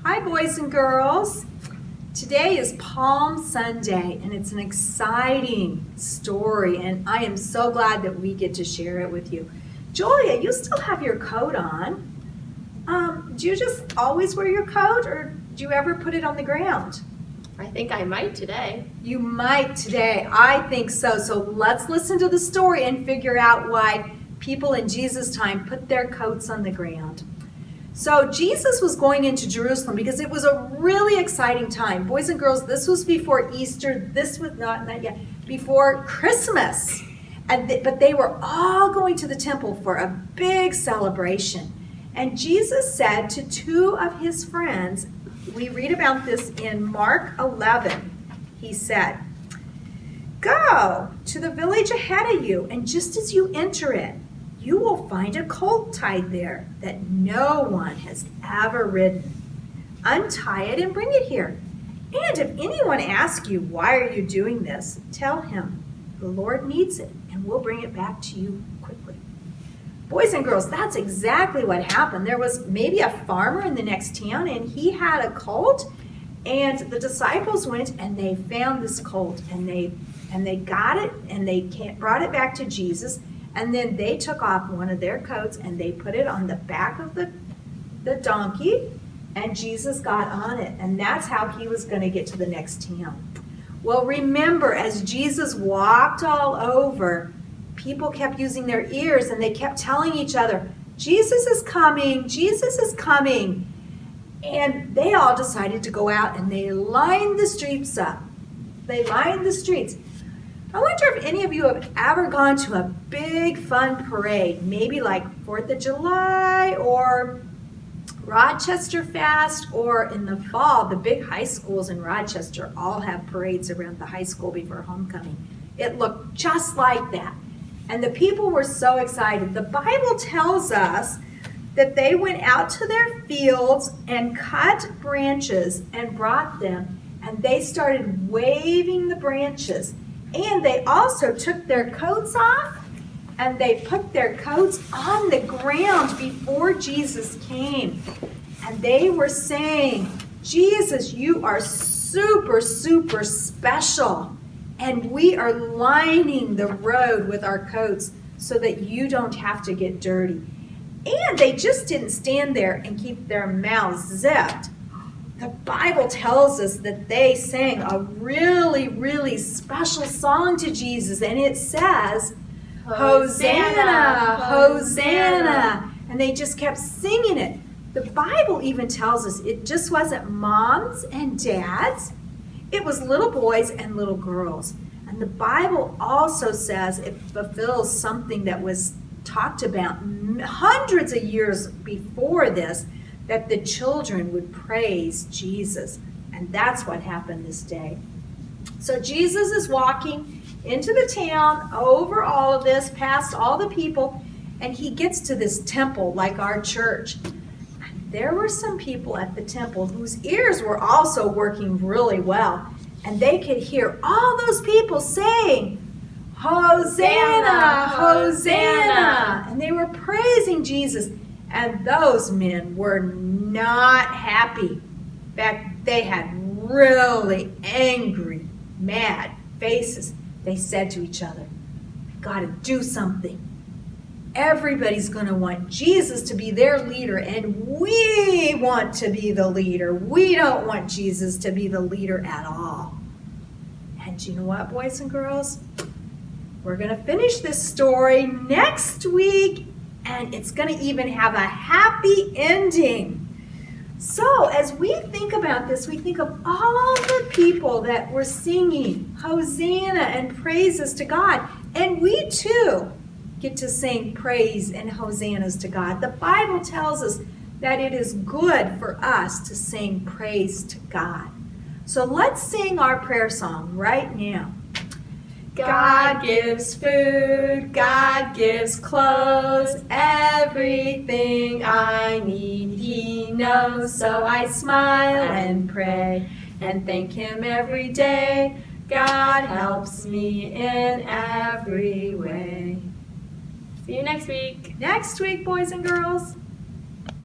Hi, boys and girls. Today is Palm Sunday, and it's an exciting story, and I am so glad that we get to share it with you. Julia, you still have your coat on. Do you just always wear your coat, or do you ever put it on the ground? I think I might today. You might today. I think so. So let's listen to the story and figure out why people in Jesus' time put their coats on the ground. So Jesus was going into Jerusalem because it was a really exciting time. Boys and girls, this was before Easter. This was not yet, before Christmas. But they were all going to the temple for a big celebration. And Jesus said to two of his friends, we read about this in Mark 11. He said, "Go to the village ahead of you, and just as you enter it, you will find a colt tied there that no one has ever ridden. Untie it and bring it here. And if anyone asks you, 'Why are you doing this?' tell him, 'The Lord needs it, and we'll bring it back to you quickly.'" Boys and girls, that's exactly what happened. There was maybe a farmer in the next town, and he had a colt, and the disciples went and they found this colt, and they got it, and they brought it back to Jesus. And then they took off one of their coats and they put it on the back of the donkey, and Jesus got on it. And that's how he was going to get to the next town. Well, remember, as Jesus walked all over, people kept using their ears and they kept telling each other, "Jesus is coming, Jesus is coming." And they all decided to go out and they lined the streets up. They lined the streets. I wonder if any of you have ever gone to a big fun parade, maybe like 4th of July or Rochester Fest, or in the fall, the big high schools in Rochester all have parades around the high school before homecoming. It looked just like that. And the people were so excited. The Bible tells us that they went out to their fields and cut branches and brought them, and they started waving the branches. And they also took their coats off, and they put their coats on the ground before Jesus came. And they were saying, "Jesus, you are super, super special. And we are lining the road with our coats so that you don't have to get dirty." And they just didn't stand there and keep their mouths zipped. The Bible tells us that they sang a really, really special song to Jesus, and it says, "Hosanna, Hosanna." And they just kept singing it. The Bible even tells us it just wasn't moms and dads. It was little boys and little girls. And the Bible also says it fulfills something that was talked about hundreds of years before this, that the children would praise Jesus. And that's what happened this day. So Jesus is walking into the town, over all of this, past all the people, and he gets to this temple like our church. And there were some people at the temple whose ears were also working really well. And they could hear all those people saying, "Hosanna, Hosanna." And they were praising Jesus. And those men were not happy. In fact, they had really angry, mad faces. They said to each other, "We got to do something. Everybody's going to want Jesus to be their leader, and we want to be the leader. We don't want Jesus to be the leader at all." And you know what, boys and girls? We're going to finish this story next week, and it's going to even have a happy ending. So as we think about this, we think of all the people that were singing Hosanna and praises to God. And we too get to sing praise and hosannas to God. The Bible tells us that it is good for us to sing praise to God. So let's sing our prayer song right now. God gives food, God gives clothes, everything I need He knows. So I smile and pray and thank Him every day. God helps me in every way. See you next week. Next week, boys and girls.